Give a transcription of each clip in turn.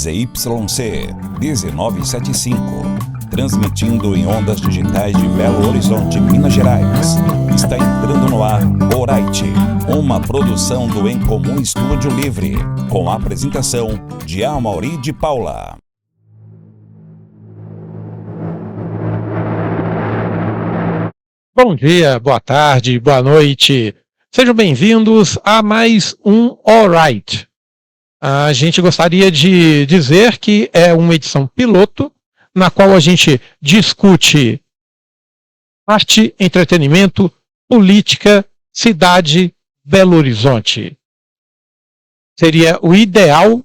ZYC 1975, transmitindo em ondas digitais de Belo Horizonte, Minas Gerais. Está entrando no ar Orite, uma produção do Em Comum Estúdio Livre, com a apresentação de Amauri de Paula. Bom dia, boa tarde, boa noite. Sejam bem-vindos a mais um Orite. A gente gostaria de dizer que é uma edição piloto, na qual a gente discute arte, entretenimento, política, cidade, Belo Horizonte. Seria o ideal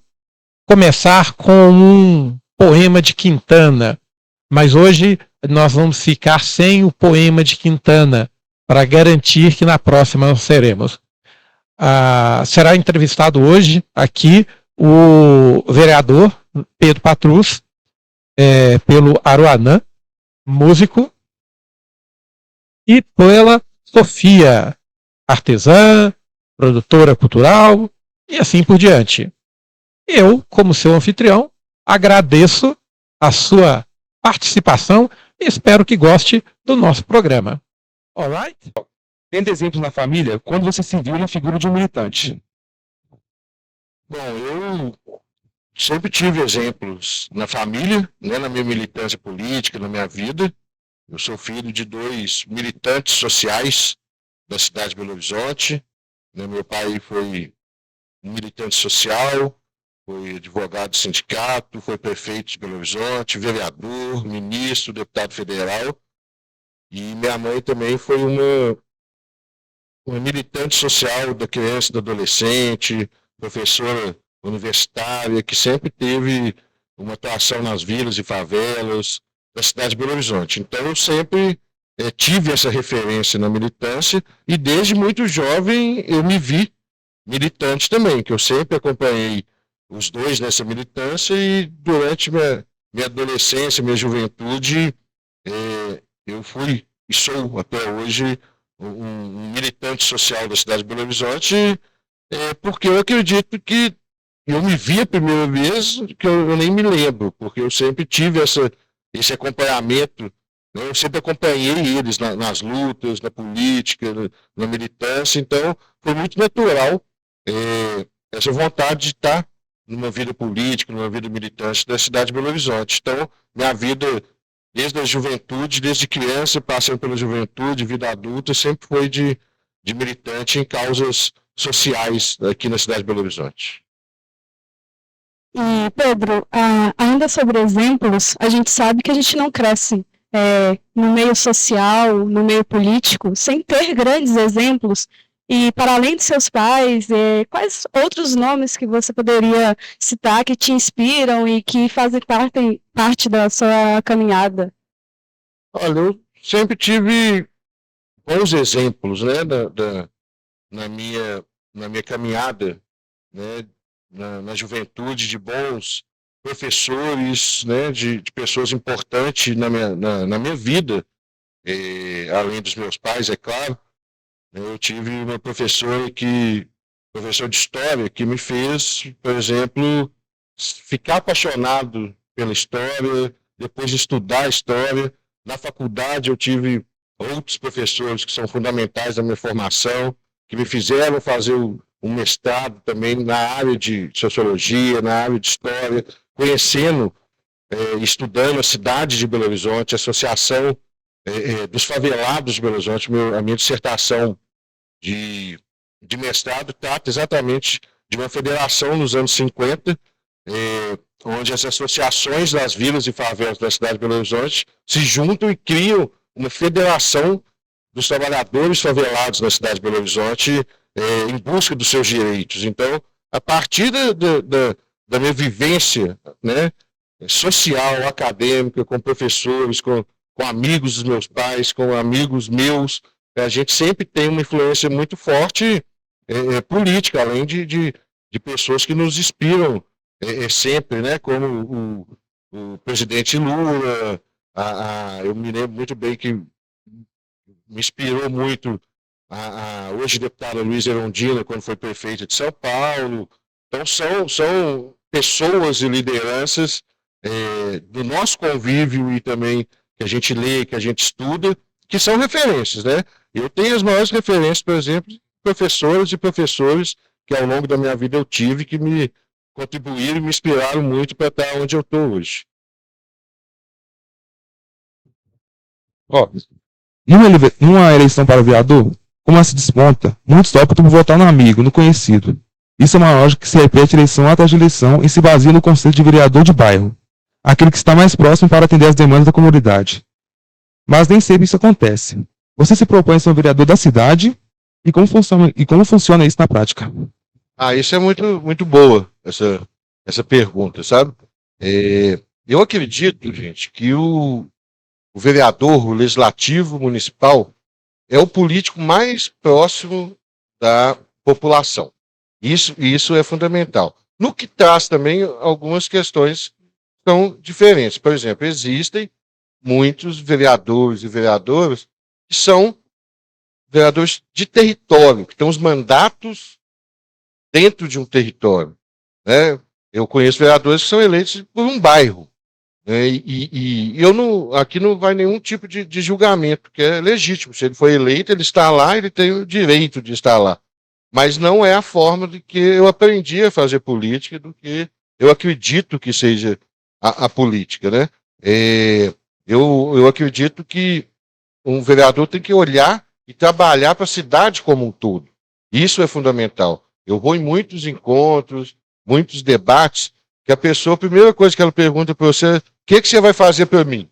começar com um poema de Quintana, mas hoje nós vamos ficar sem o poema de Quintana, para garantir que na próxima nós seremos. Será entrevistado hoje aqui o vereador Pedro Patrus, pelo Aruanã, músico, e pela Sofia, artesã, produtora cultural e assim por diante. Eu, como seu anfitrião, agradeço a sua participação e espero que goste do nosso programa. Alright? Tendo exemplos na família, quando você se viu na figura de um militante? Bom, eu sempre tive exemplos na família, né, na minha militância política, na minha vida. Eu sou filho de 2 militantes sociais da cidade de Belo Horizonte. Meu pai foi um militante social, foi advogado do sindicato, foi prefeito de Belo Horizonte, vereador, ministro, deputado federal. E minha mãe também foi uma militante social da criança e do adolescente, professora universitária, que sempre teve uma atuação nas vilas e favelas da cidade de Belo Horizonte. Então eu sempre tive essa referência na militância e desde muito jovem eu me vi militante também, que eu sempre acompanhei os dois nessa militância e durante minha adolescência, minha juventude, eu fui e sou até hoje um militante social da cidade de Belo Horizonte, porque eu acredito que eu me vi a primeira vez que eu nem me lembro, porque eu sempre tive esse acompanhamento, né? Eu sempre acompanhei eles nas lutas, na política, na militância, então foi muito natural essa vontade de estar numa vida política, numa vida militante da cidade de Belo Horizonte. Então, minha vida, desde a juventude, desde criança, passando pela juventude, vida adulta, sempre foi de militante em causas sociais aqui na cidade de Belo Horizonte. E, Pedro, ainda sobre exemplos, a gente sabe que a gente não cresce no meio social, no meio político, sem ter grandes exemplos. E, para além de seus pais, quais outros nomes que você poderia citar que te inspiram e que fazem parte da sua caminhada? Olha, eu sempre tive bons exemplos, né, na minha caminhada, né, na juventude, de bons professores, né, de pessoas importantes na minha vida, além dos meus pais, é claro. Eu tive uma professor de história, que me fez, por exemplo, ficar apaixonado pela história, depois de estudar a história. Na faculdade eu tive outros professores que são fundamentais na minha formação, que me fizeram fazer um mestrado também na área de sociologia, na área de história, conhecendo, estudando a cidade de Belo Horizonte, a associação dos favelados de Belo Horizonte. A minha dissertação de mestrado trata exatamente de uma federação nos anos 50, onde as associações das vilas e favelas da cidade de Belo Horizonte se juntam e criam uma federação dos trabalhadores favelados na cidade de Belo Horizonte em busca dos seus direitos. Então, a partir da minha vivência, né, social, acadêmica, com professores, com amigos dos meus pais, com amigos meus, a gente sempre tem uma influência muito forte política, além de pessoas que nos inspiram sempre, né, como o presidente Lula. Eu me lembro muito bem que me inspirou muito hoje deputada Luísa Erundina, quando foi prefeita de São Paulo. Então são pessoas e lideranças do nosso convívio e também que a gente lê, que a gente estuda, que são referências, né? Eu tenho as maiores referências, por exemplo, de professoras e professores que ao longo da minha vida eu tive, que me contribuíram e me inspiraram muito para estar onde eu estou hoje. Ó, numa eleição para vereador, como ela se desponta, muitos optam por votar no amigo, no conhecido. Isso é uma lógica que se repete eleição atrás de eleição e se baseia no conceito de vereador de bairro, aquele que está mais próximo para atender as demandas da comunidade. Mas nem sempre isso acontece. Você se propõe a ser um vereador da cidade e como funciona isso na prática? Isso é muito boa, essa pergunta, sabe? Eu acredito, gente, que o vereador, o legislativo municipal, é o político mais próximo da população. Isso é fundamental. No que traz também algumas questões que são diferentes. Por exemplo, existem muitos vereadores e vereadoras que são vereadores de território, que têm os mandatos dentro de um território, né? Eu conheço vereadores que são eleitos por um bairro, né? E eu não, aqui não vai nenhum tipo de julgamento, que é legítimo. Se ele foi eleito, ele está lá, ele tem o direito de estar lá. Mas não é a forma de que eu aprendi a fazer política, do que eu acredito que seja a política, né? Eu acredito que um vereador tem que olhar e trabalhar para a cidade como um todo. Isso é fundamental. Eu vou em muitos encontros, muitos debates, que a pessoa, a primeira coisa que ela pergunta para você é: o que você vai fazer para mim?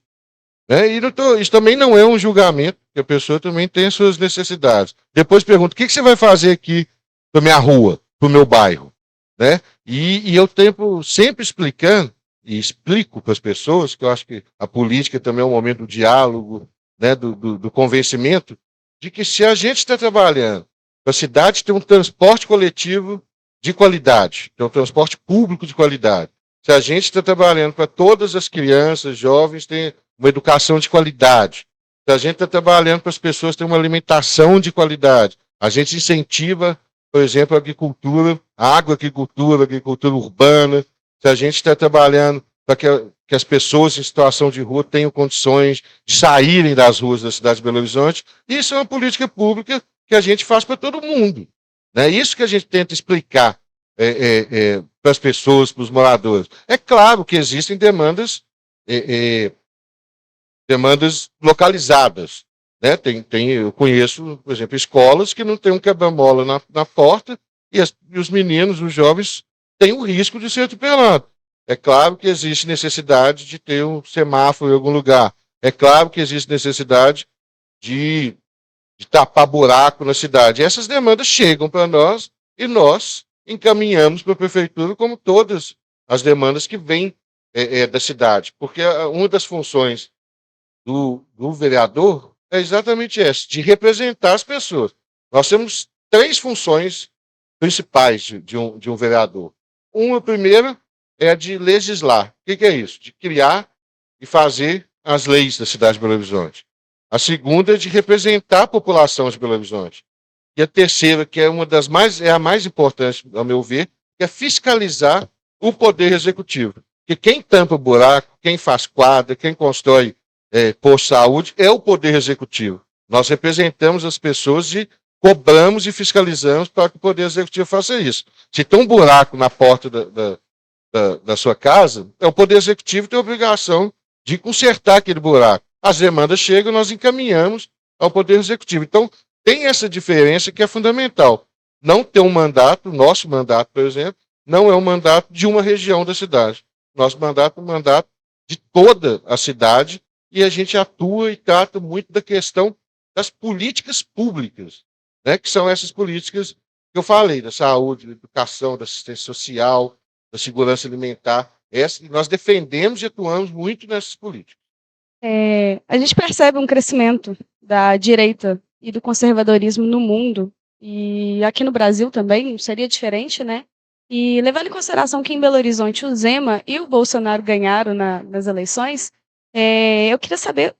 Isso também não é um julgamento, porque a pessoa também tem as suas necessidades. Depois pergunta: o que você vai fazer aqui para minha rua, para o meu bairro? Né? E eu tenho sempre explicando, e explico para as pessoas, que eu acho que a política também é um momento do diálogo, né, do convencimento, de que se a gente está trabalhando para a cidade ter um transporte coletivo de qualidade, ter um transporte público de qualidade, se a gente está trabalhando para todas as crianças, jovens terem uma educação de qualidade, se a gente está trabalhando para as pessoas terem uma alimentação de qualidade, a gente incentiva, por exemplo, a agricultura, a agroagricultura, a agricultura urbana, se a gente está trabalhando para que as pessoas em situação de rua tenham condições de saírem das ruas da cidade de Belo Horizonte, isso é uma política pública que a gente faz para todo mundo. É isso que a gente tenta explicar para as pessoas, para os moradores. É claro que existem demandas localizadas. Né? Eu conheço, por exemplo, escolas que não têm um quebra-mola na porta e os meninos, os jovens, têm o risco de ser atropelados. É claro que existe necessidade de ter um semáforo em algum lugar. É claro que existe necessidade de tapar buraco na cidade. E essas demandas chegam para nós e nós encaminhamos para a prefeitura, como todas as demandas que vêm da cidade. Porque uma das funções do vereador é exatamente essa, de representar as pessoas. Nós temos 3 funções principais de um vereador. Uma primeira é a de legislar. O que é isso? De criar e fazer as leis da cidade de Belo Horizonte. A segunda é de representar a população de Belo Horizonte. E a terceira, que é a mais importante, ao meu ver, que é fiscalizar o poder executivo. Porque quem tampa o buraco, quem faz quadra, quem constrói posto de saúde, é o poder executivo. Nós representamos as pessoas e cobramos e fiscalizamos para que o poder executivo faça isso. Se tem um buraco na porta da sua casa, o poder executivo tem a obrigação de consertar aquele buraco. As demandas chegam, nós encaminhamos ao poder executivo. Então, tem essa diferença que é fundamental. Não ter um mandato, nosso mandato, por exemplo, não é um mandato de uma região da cidade. Nosso mandato é um mandato de toda a cidade e a gente atua e trata muito da questão das políticas públicas, né, que são essas políticas que eu falei, da saúde, da educação, da assistência social, da segurança alimentar. Nós defendemos e atuamos muito nessas políticas. A gente percebe um crescimento da direita e do conservadorismo no mundo, e aqui no Brasil também seria diferente, né? E levando em consideração que em Belo Horizonte o Zema e o Bolsonaro ganharam nas eleições, eu queria saber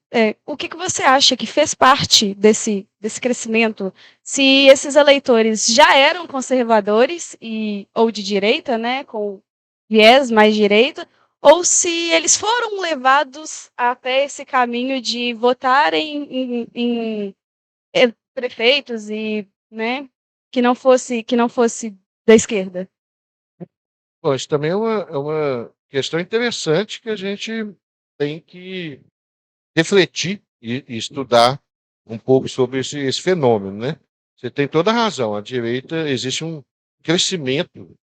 o que você acha que fez parte desse crescimento, se esses eleitores já eram conservadores ou de direita, né, com viés mais direita, ou se eles foram levados até esse caminho de votarem em prefeitos e, né, que não fosse da esquerda. Bom, isso também é uma questão interessante que a gente tem que refletir e estudar um pouco sobre esse fenômeno, né? Você tem toda a razão. A direita, existe um crescimento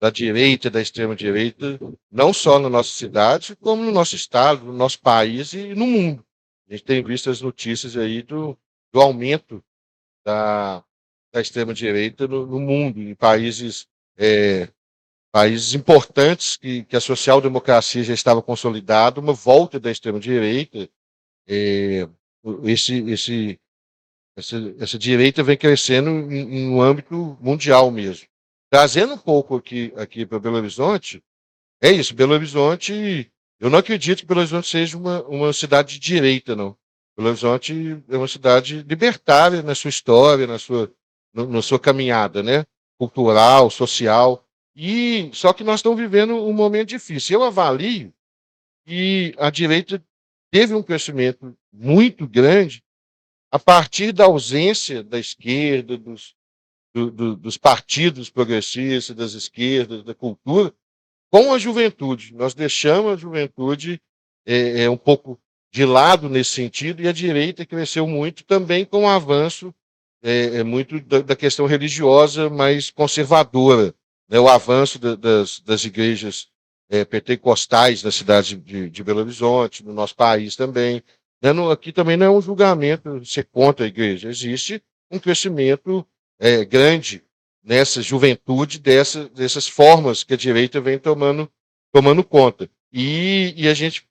da direita, da extrema-direita, não só na nossa cidade, como no nosso estado, no nosso país e no mundo. A gente tem visto as notícias aí do aumento da, da extrema-direita no mundo, em países importantes que a social-democracia já estava consolidada, uma volta da extrema-direita, é, esse, esse, essa direita vem crescendo em um âmbito mundial mesmo. Trazendo um pouco aqui para Belo Horizonte, é isso, Belo Horizonte, eu não acredito que Belo Horizonte seja uma cidade de direita, não. Belo Horizonte é uma cidade libertária na sua história, na sua caminhada, né? Cultural, social. E só que nós estamos vivendo um momento difícil. Eu avalio que a direita teve um crescimento muito grande a partir da ausência da esquerda, dos partidos progressistas, das esquerdas, da cultura, com a juventude. Nós deixamos a juventude um pouco de lado nesse sentido, e a direita cresceu muito também com o avanço muito da questão religiosa mais conservadora, né? O avanço das igrejas pentecostais na cidade de Belo Horizonte, no nosso país também. Né? Aqui também não é um julgamento ser contra a igreja, existe um crescimento grande nessa juventude dessas formas que a direita vem tomando conta. E a gente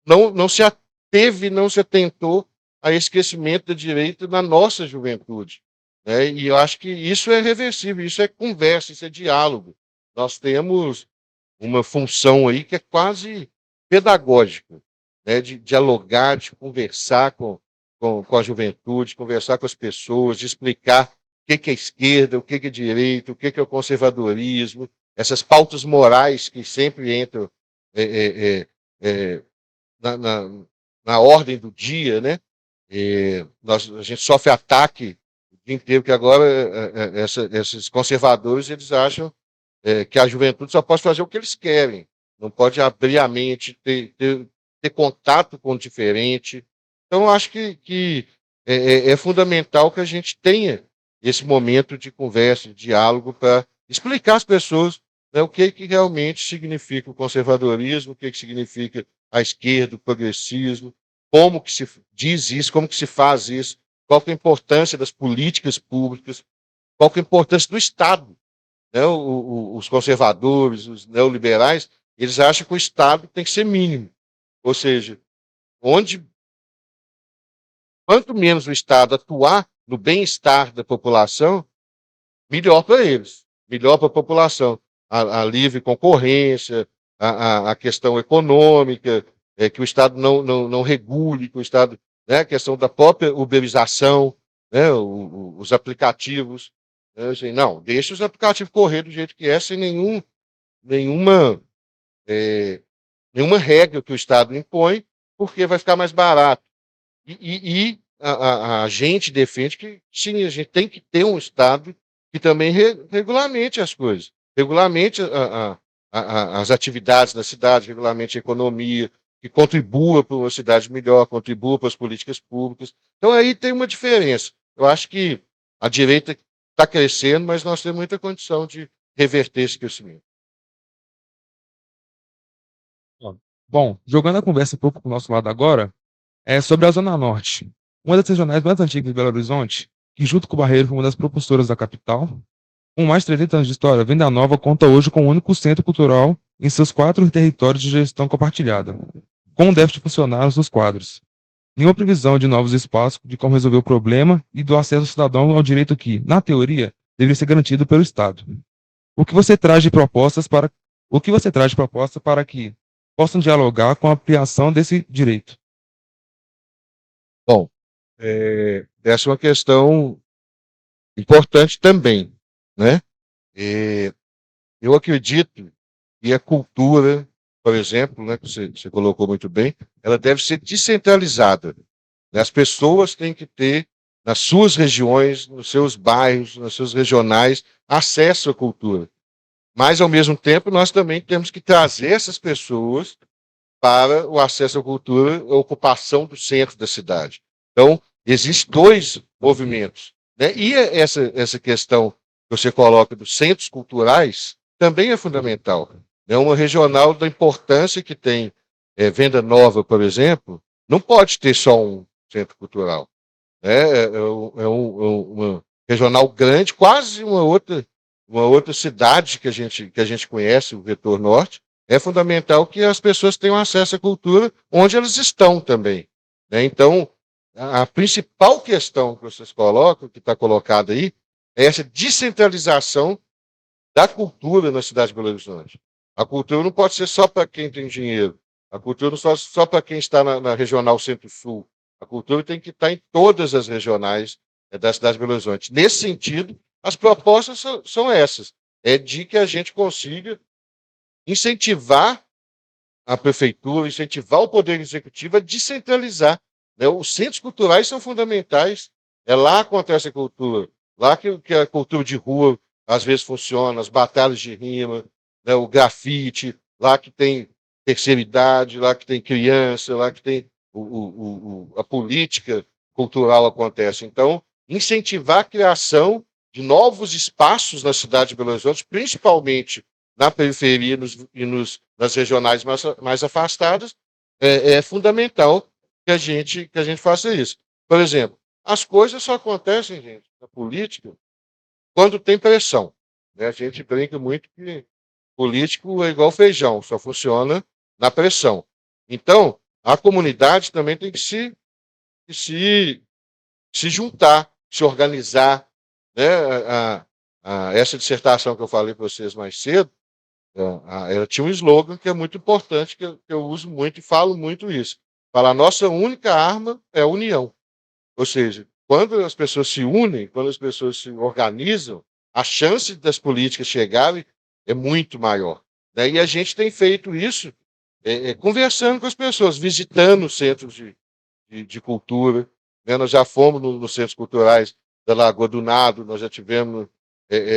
não se ateve, não se atentou a esse crescimento da direita na nossa juventude. Né? E eu acho que isso é reversível, isso é conversa, isso é diálogo. Nós temos uma função aí que é quase pedagógica, né? De dialogar, de conversar com a juventude, conversar com as pessoas, de explicar o que é esquerda, o que é direita, o que é o conservadorismo, essas pautas morais que sempre entram na, na, na ordem do dia, né? A gente sofre ataque o dia inteiro, que agora esses conservadores eles acham que a juventude só pode fazer o que eles querem, não pode abrir a mente, ter contato com o diferente. Então, eu acho que é fundamental que a gente tenha esse momento de conversa, de diálogo, para explicar às pessoas, né, o que realmente significa o conservadorismo, o que significa a esquerda, o progressismo, como que se diz isso, como que se faz isso, qual que é a importância das políticas públicas, qual que é a importância do Estado. Né? Os conservadores, os neoliberais, eles acham que o Estado tem que ser mínimo. Ou seja, quanto menos o Estado atuar no bem-estar da população, melhor para eles, melhor para a população. A livre concorrência, a questão econômica, que o Estado não regule, que o Estado, né, a questão da própria uberização, né, os aplicativos. Né, assim, não, deixa os aplicativos correr do jeito que é, sem nenhuma, nenhuma regra que o Estado impõe, porque vai ficar mais barato. E a gente defende que sim, a gente tem que ter um Estado que também regulamente as coisas, regulamente as atividades da cidade, regulamente a economia, que contribua para uma cidade melhor, contribua para as políticas públicas. Então aí tem uma diferença. Eu acho que a direita está crescendo, mas nós temos muita condição de reverter esse crescimento. Bom, jogando a conversa um pouco para o nosso lado agora, é sobre a Zona Norte, uma das regionais mais antigas de Belo Horizonte, que junto com o Barreiro foi uma das propulsoras da capital. Com mais de 300 anos de história, Venda Nova conta hoje com um único centro cultural em seus 4 territórios de gestão compartilhada, com um déficit de funcionários nos quadros. Nenhuma previsão de novos espaços de como resolver o problema e do acesso do cidadão ao direito que, na teoria, deveria ser garantido pelo Estado. O que você traz de propostas para que possam dialogar com a ampliação desse direito? Bom, essa é uma questão importante também, né? Eu acredito E a cultura, por exemplo, né, que você colocou muito bem, ela deve ser descentralizada. As pessoas têm que ter, nas suas regiões, nos seus bairros, nos seus regionais, acesso à cultura. Mas, ao mesmo tempo, nós também temos que trazer essas pessoas para o acesso à cultura, a ocupação do centro da cidade. Então, existem dois movimentos. Né? E essa questão que você coloca dos centros culturais também é fundamental. É uma regional da importância que tem Venda Nova, por exemplo, não pode ter só um centro cultural. Uma regional grande, quase uma outra cidade que a gente conhece, o Vetor Norte. É fundamental que as pessoas tenham acesso à cultura onde elas estão também. Né? Então, a principal questão que vocês colocam, que está colocada aí, é essa descentralização da cultura na cidade de Belo Horizonte. A cultura não pode ser só para quem tem dinheiro. A cultura não é só para quem está na regional Centro-Sul. A cultura tem que estar em todas as regionais da cidade de Belo Horizonte. Nesse sentido, as propostas são essas. É de que a gente consiga incentivar a prefeitura, incentivar o poder executivo a descentralizar. Né? Os centros culturais são fundamentais. É lá que acontece a cultura. Lá que a cultura de rua às vezes funciona, as batalhas de rima, né? O grafite, lá que tem terceira idade, lá que tem criança, lá que tem a política cultural acontece. Então, incentivar a criação de novos espaços na cidade de Belo Horizonte, principalmente na periferia nas regionais mais afastadas, é fundamental que a gente faça isso. Por exemplo, as coisas só acontecem, gente, na política, quando tem pressão. Né? A gente brinca muito que político é igual feijão, só funciona na pressão. Então, a comunidade também tem que se juntar, se organizar. Né? Essa dissertação que eu falei para vocês mais cedo, ela tinha um slogan que é muito importante, que eu uso muito e falo muito isso. Fala, a nossa única arma é a união. Ou seja, quando as pessoas se unem, quando as pessoas se organizam, a chance das políticas chegarem é muito maior. Né? E a gente tem feito isso conversando com as pessoas, visitando centros de cultura. Né? Nós já fomos nos centros culturais da Lagoa do Nado, nós já tivemos,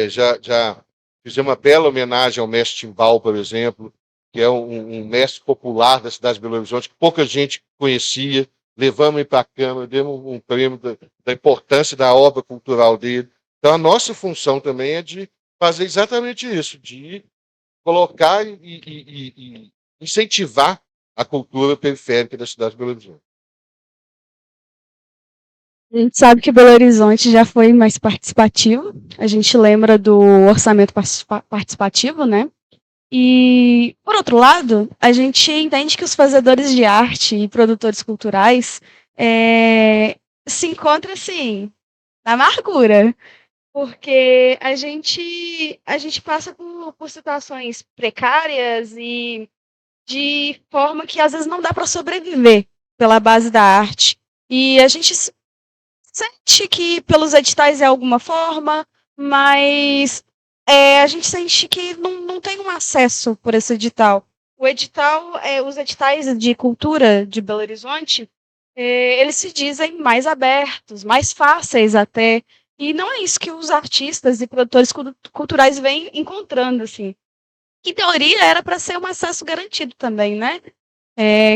já fizemos uma bela homenagem ao mestre Timbal, por exemplo, que é um mestre popular da cidade de Belo Horizonte, que pouca gente conhecia. Levamos ele para a Câmara, demos um prêmio da importância da obra cultural dele. Então, a nossa função também é de fazer exatamente isso, de colocar e incentivar a cultura periférica da cidade de Belo Horizonte. A gente sabe que Belo Horizonte já foi mais participativo. A gente lembra do orçamento participativo, né? E, por outro lado, a gente entende que os fazedores de arte e produtores culturais se encontram, assim, na amargura. Porque a gente passa por situações precárias e de forma que, às vezes, não dá para sobreviver pela base da arte. E a gente sente que pelos editais é alguma forma, mas a gente sente que não tem um acesso por esse edital. O edital, os editais de cultura de Belo Horizonte, eles se dizem mais abertos, mais fáceis até, e não é isso que os artistas e produtores culturais vêm encontrando, assim. Em teoria, era para ser um acesso garantido também, né?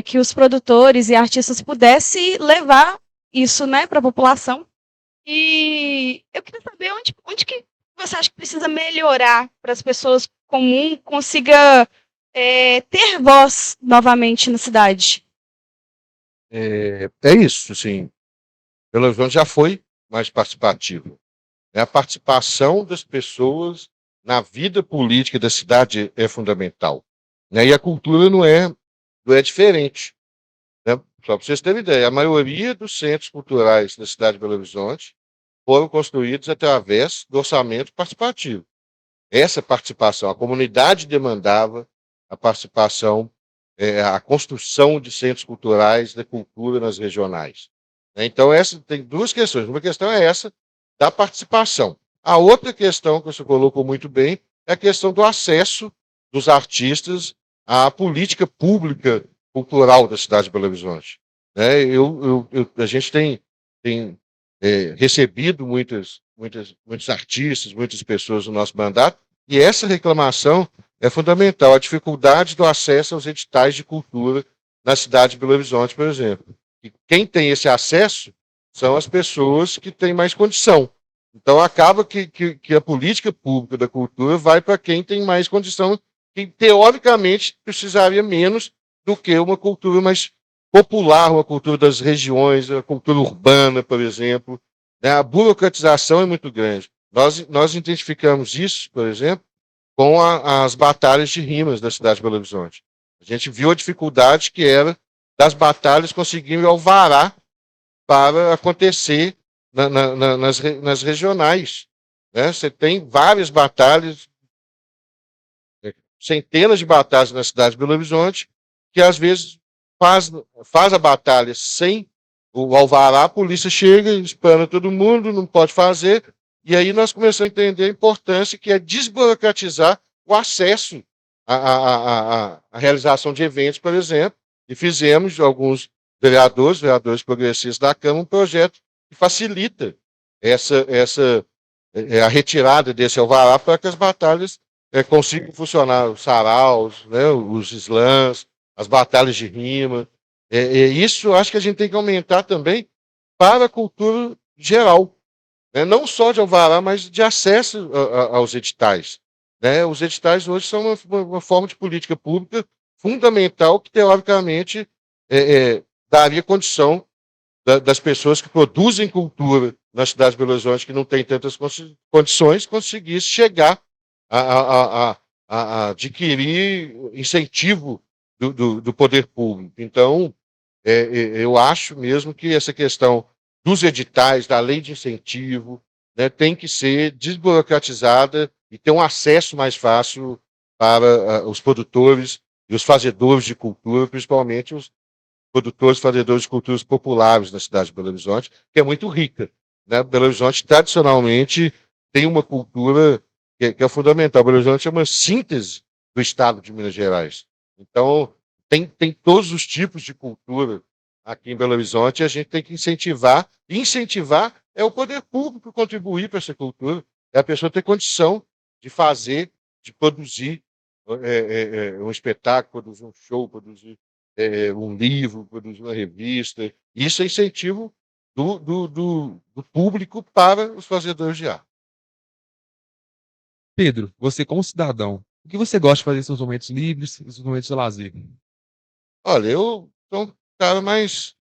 Que os produtores e artistas pudessem levar isso, né, para a população. E eu queria saber onde que você acha que precisa melhorar para as pessoas comuns consiga ter voz novamente na cidade. É isso, assim. Belo Horizonte já foi mais participativo. A participação das pessoas na vida política da cidade é fundamental. Né? E a cultura não é diferente. Né? Só para vocês terem ideia, a maioria dos centros culturais da cidade de Belo Horizonte foram construídos através do orçamento participativo. Essa participação, a comunidade demandava a participação, a construção de centros culturais da cultura nas regionais. Então, tem duas questões. Uma questão é essa, da participação. A outra questão que você colocou muito bem é a questão do acesso dos artistas à política pública cultural da cidade de Belo Horizonte. Né? A gente tem recebido muitos artistas, muitas pessoas no nosso mandato, e essa reclamação é fundamental, a dificuldade do acesso aos editais de cultura na cidade de Belo Horizonte, por exemplo. E quem tem esse acesso são as pessoas que têm mais condição. Então, acaba que a política pública da cultura vai para quem tem mais condição, que teoricamente precisaria menos do que uma cultura mais popular, uma cultura das regiões, a cultura urbana, por exemplo. Né? A burocratização é muito grande. Nós identificamos isso, por exemplo, com as batalhas de rimas da cidade de Belo Horizonte. A gente viu a dificuldade que era das batalhas conseguirem alvará para acontecer nas regionais. Né? Você tem várias batalhas, centenas de batalhas na cidade de Belo Horizonte, que às vezes faz a batalha sem o alvará, a polícia chega, espana todo mundo, não pode fazer, e aí nós começamos a entender a importância que é desburocratizar o acesso à realização de eventos, por exemplo, e fizemos alguns vereadores progressistas da Câmara, um projeto que facilita a retirada desse alvará para que as batalhas consigam funcionar, os saraus, né, os slams, as batalhas de rima. Isso acho que a gente tem que aumentar também para a cultura geral, né, não só de alvará, mas de acesso aos editais. Né? Os editais hoje são uma forma de política pública fundamental que, teoricamente, daria condição das pessoas que produzem cultura na cidade de Belo Horizonte, que não tem tantas condições, conseguir chegar a adquirir incentivo do poder público. Então, eu acho mesmo que essa questão dos editais, da lei de incentivo, né, tem que ser desburocratizada e ter um acesso mais fácil para os produtores e os fazedores de cultura, principalmente os produtores e fazedores de culturas populares na cidade de Belo Horizonte, que é muito rica. Né? Belo Horizonte, tradicionalmente, tem uma cultura que é fundamental. Belo Horizonte é uma síntese do estado de Minas Gerais. Então, tem todos os tipos de cultura aqui em Belo Horizonte e a gente tem que incentivar. E incentivar é o poder público contribuir para essa cultura. É a pessoa ter condição de fazer, de produzir um espetáculo, produzir um show, produzir um livro, produzir uma revista. Isso é incentivo do público para os fazedores de arte. Pedro, você como cidadão, o que você gosta de fazer em seus momentos livres e seus momentos de lazer? Olha, eu sou um cara mais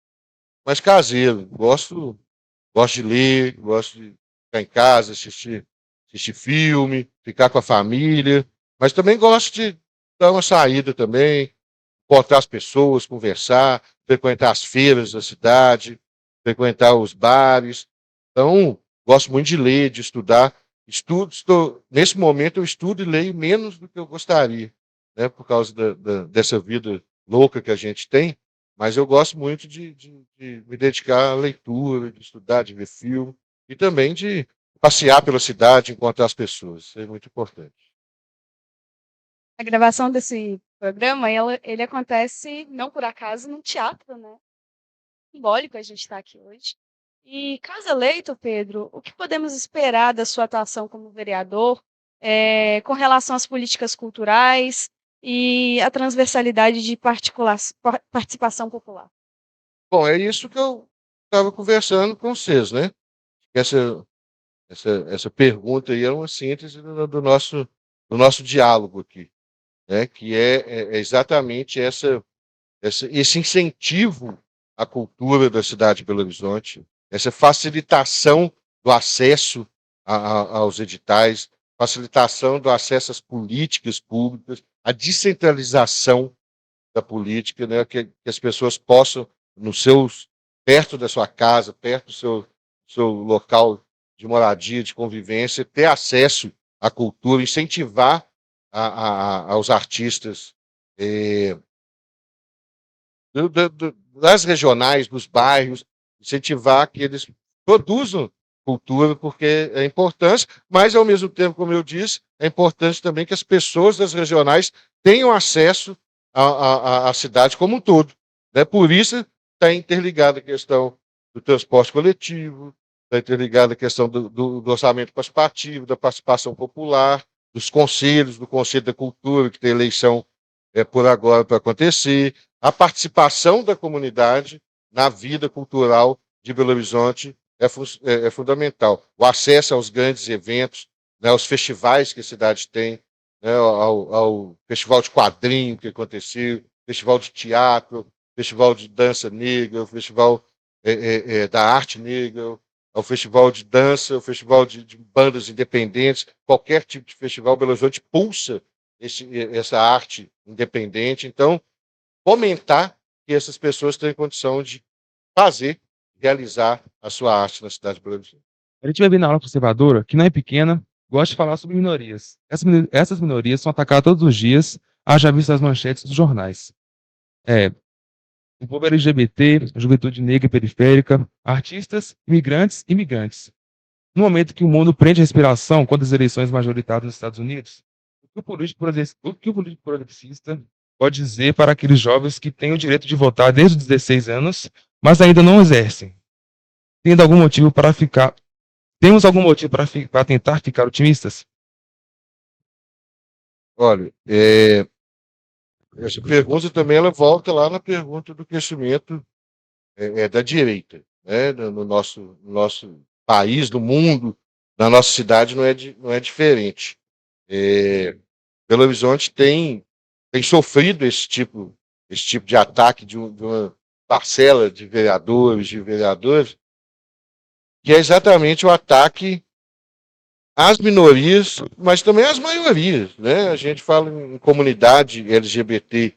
caseiro. Gosto de ler, gosto de ficar em casa, assistir filme, ficar com a família, mas também gosto de dar uma saída também, encontrar as pessoas, conversar, frequentar as feiras da cidade, frequentar os bares. Então, gosto muito de ler, de estudar. Nesse momento eu estudo e leio menos do que eu gostaria, né, por causa dessa vida louca que a gente tem, mas eu gosto muito de me dedicar à leitura, de estudar, de ver filme, e também de passear pela cidade, encontrar as pessoas. Isso é muito importante. A gravação desse programa, ele acontece, não por acaso, num teatro, né? Simbólico a gente estar aqui hoje. E, caso eleito, Pedro, o que podemos esperar da sua atuação como vereador com relação às políticas culturais e à transversalidade de participação popular? Bom, é isso que eu estava conversando com vocês, né? Essa pergunta aí é uma síntese do nosso diálogo aqui, né? Que é exatamente esse incentivo à cultura da cidade de Belo Horizonte, essa facilitação do acesso aos editais, facilitação do acesso às políticas públicas, a descentralização da política, né, que as pessoas possam, perto da sua casa, perto do seu local de moradia, de convivência, ter acesso à cultura, incentivar aos artistas das regionais, dos bairros, incentivar que eles produzam cultura, porque é importante, mas, ao mesmo tempo, como eu disse, é importante também que as pessoas das regionais tenham acesso à cidade como um todo. Né? Por isso está interligada a questão do transporte coletivo, está interligada a questão do orçamento participativo, da participação popular, dos conselhos, do Conselho da Cultura, que tem eleição por agora para acontecer, a participação da comunidade na vida cultural de Belo Horizonte é fundamental. O acesso aos grandes eventos, né, aos festivais que a cidade tem, né, ao festival de quadrinho que aconteceu, festival de teatro, festival de dança negra, o festival da arte negra, ao festival de dança, o festival de bandas independentes, qualquer tipo de festival, Belo Horizonte pulsa essa arte independente. Então, fomentar que essas pessoas tenham condição de realizar a sua arte na cidade de Belo Horizonte. A gente vai ver na aula conservadora, que não é pequena, gosta de falar sobre minorias. Essas minorias são atacadas todos os dias, haja vista as manchetes dos jornais. O povo LGBT, a juventude negra e periférica, artistas, imigrantes e migrantes. No momento que o mundo prende a respiração com as eleições majoritárias nos Estados Unidos, o que o político progressista pode dizer para aqueles jovens que têm o direito de votar desde os 16 anos, mas ainda não exercem? Temos algum motivo para tentar ficar otimistas? Olha, essa pergunta também ela volta lá na pergunta do crescimento da direita, né? No nosso país, no mundo, na nossa cidade não é diferente. Belo Horizonte tem sofrido esse tipo de ataque de uma parcela de vereadores, que é exatamente o ataque às minorias, mas também às maiorias, né? A gente fala em comunidade LGBT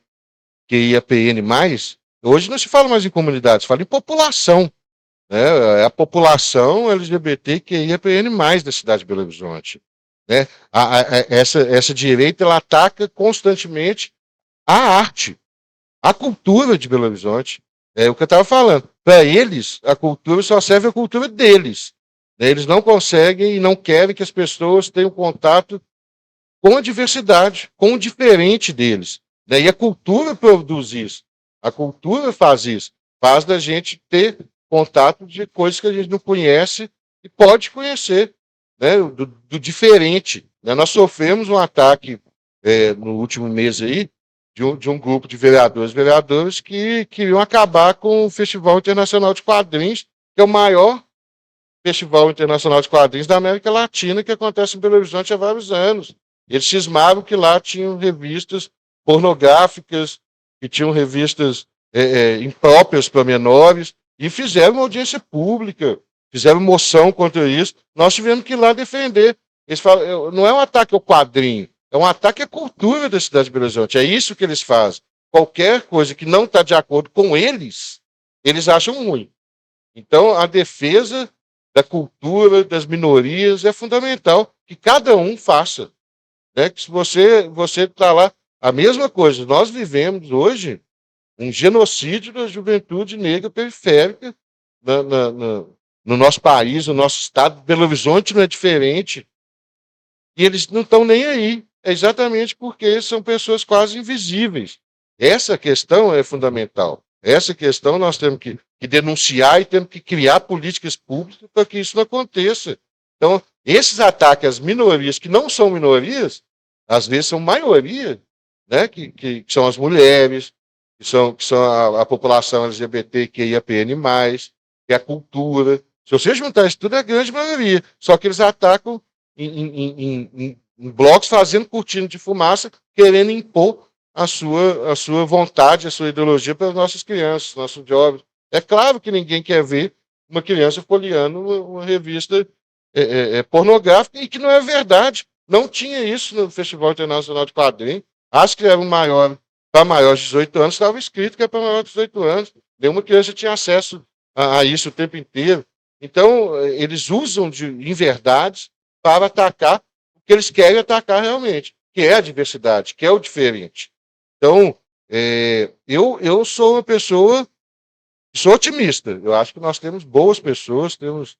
QIAPN+, hoje não se fala mais em comunidade, se fala em população, né? É a população LGBT QIAPN+, da cidade de Belo Horizonte, né? Essa direita, ela ataca constantemente a arte, a cultura de Belo Horizonte. É o que eu estava falando. Para eles, a cultura só serve a cultura deles. Eles não conseguem e não querem que as pessoas tenham contato com a diversidade, com o diferente deles. E a cultura produz isso. A cultura faz isso. Faz da gente ter contato de coisas que a gente não conhece e pode conhecer, né, do diferente. Nós sofremos um ataque no último mês aí, de um grupo de vereadores que queriam acabar com o Festival Internacional de Quadrinhos, que é o maior Festival Internacional de Quadrinhos da América Latina, que acontece em Belo Horizonte há vários anos. Eles cismaram que lá tinham revistas pornográficas, que tinham revistas impróprias para menores, e fizeram uma audiência pública, fizeram moção contra isso. Nós tivemos que ir lá defender. Eles falam, não é um ataque ao quadrinho, é um ataque à cultura da cidade de Belo Horizonte. É isso que eles fazem. Qualquer coisa que não está de acordo com eles acham ruim. Então, a defesa da cultura, das minorias, é fundamental que cada um faça. Né? Que se você está lá, a mesma coisa. Nós vivemos hoje um genocídio da juventude negra periférica no nosso país, no nosso estado. Belo Horizonte não é diferente. E eles não estão nem aí. É exatamente porque são pessoas quase invisíveis. Essa questão é fundamental. Essa questão nós temos que denunciar e temos que criar políticas públicas para que isso não aconteça. Então, esses ataques às minorias, que não são minorias, às vezes são maioria, né? que são as mulheres, que são a população LGBTQIAPN+, que é a cultura. Se você juntar isso tudo, é a grande maioria. Só que eles atacam em blocos, fazendo cortina de fumaça, querendo impor a sua vontade, a sua ideologia para as nossas crianças, nossos jovens. É claro que ninguém quer ver uma criança folheando uma revista pornográfica, e que não é verdade. Não tinha isso no Festival Internacional de Quadrinhos. Acho que era para maiores de 18 anos, estava escrito que é para maiores de 18 anos. Nenhuma criança tinha acesso a isso o tempo inteiro. Então, eles usam de inverdades para atacar o que eles querem atacar realmente, que é a diversidade, que é o diferente. Então, eu sou uma pessoa, sou otimista. Eu acho que nós temos boas pessoas, temos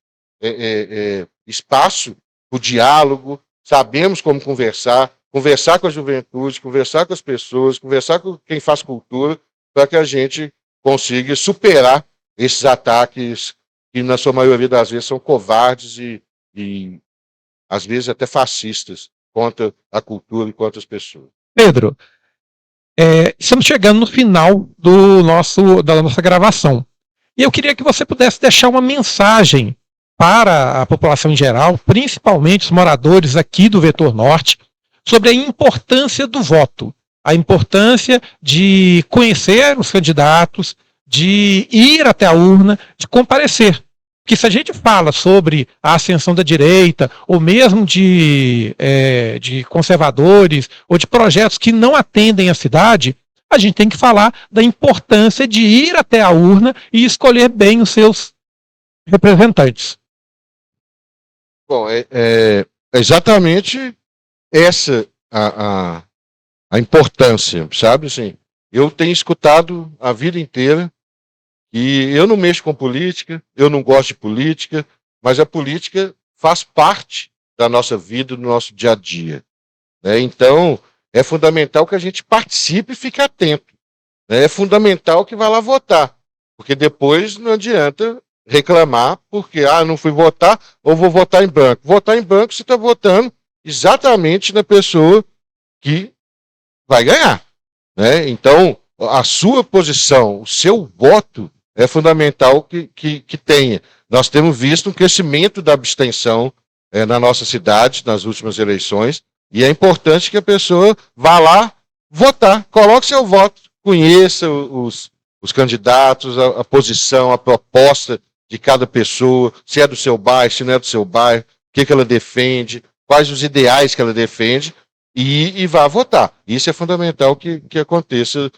espaço para o diálogo, sabemos como conversar com a juventude, conversar com as pessoas, conversar com quem faz cultura, para que a gente consiga superar esses ataques que, na sua maioria das vezes, são covardes e às vezes até fascistas contra a cultura e contra as pessoas. Pedro, estamos chegando no final da nossa gravação. E eu queria que você pudesse deixar uma mensagem para a população em geral, principalmente os moradores aqui do Vetor Norte, sobre a importância do voto, a importância de conhecer os candidatos, de ir até a urna, de comparecer. Porque se a gente fala sobre a ascensão da direita, ou mesmo de conservadores, ou de projetos que não atendem a cidade, a gente tem que falar da importância de ir até a urna e escolher bem os seus representantes. Bom, é exatamente essa a importância, sabe? Assim, eu tenho escutado a vida inteira e eu não mexo com política, eu não gosto de política, mas a política faz parte da nossa vida, do nosso dia a dia, né? Então, é fundamental que a gente participe e fique atento, né? É fundamental que vá lá votar, porque depois não adianta reclamar porque, não fui votar ou vou votar em branco. Votar em branco, você está votando exatamente na pessoa que vai ganhar, né? Então, a sua posição, o seu voto é fundamental que tenha. Nós temos visto um crescimento da abstenção na nossa cidade, nas últimas eleições, e é importante que a pessoa vá lá votar, coloque seu voto, conheça os candidatos, a posição, a proposta de cada pessoa, se é do seu bairro, se não é do seu bairro, o que ela defende, quais os ideais que ela defende, e vá votar. Isso é fundamental que aconteça.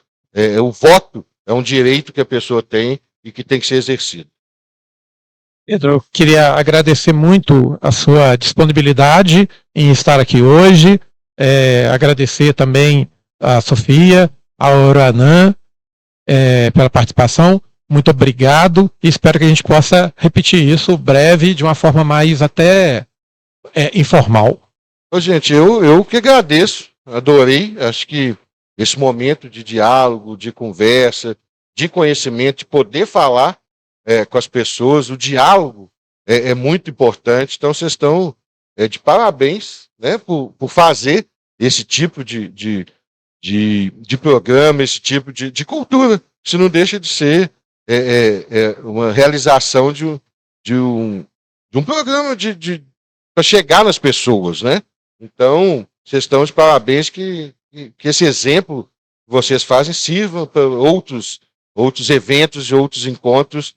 O voto é um direito que a pessoa tem e que tem que ser exercido. Pedro, eu queria agradecer muito a sua disponibilidade em estar aqui hoje, agradecer também a Sofia, a Oranã, pela participação. Muito obrigado e espero que a gente possa repetir isso breve, de uma forma mais até informal. Gente, eu que agradeço, adorei, acho que esse momento de diálogo, de conversa, de conhecimento, de poder falar com as pessoas, o diálogo é muito importante, então vocês estão de parabéns, né, por fazer esse tipo de programa, esse tipo de cultura, isso não deixa de ser uma realização de um programa para chegar nas pessoas, né? Então, vocês estão de parabéns que esse exemplo que vocês fazem sirva para outros eventos e outros encontros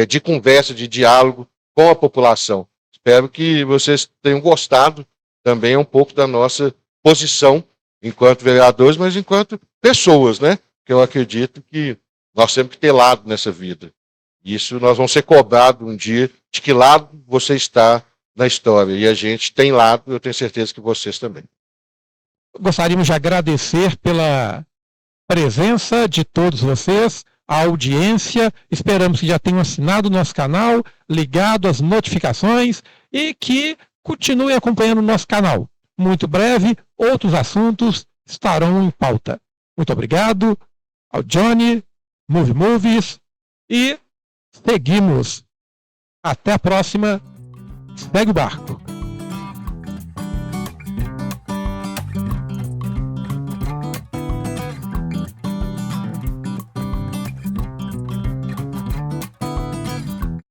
de conversa, de diálogo com a população. Espero que vocês tenham gostado também um pouco da nossa posição enquanto vereadores, mas enquanto pessoas, né? Porque eu acredito que nós temos que ter lado nessa vida. Isso nós vamos ser cobrados um dia de que lado você está na história. E a gente tem lado, eu tenho certeza que vocês também. Gostaríamos de agradecer pela presença de todos vocês, a audiência. Esperamos que já tenham assinado o nosso canal, ligado às notificações e que continuem acompanhando o nosso canal. Muito breve, outros assuntos estarão em pauta. Muito obrigado ao Johnny, Movie Movies e seguimos. Até a próxima. Segue o barco.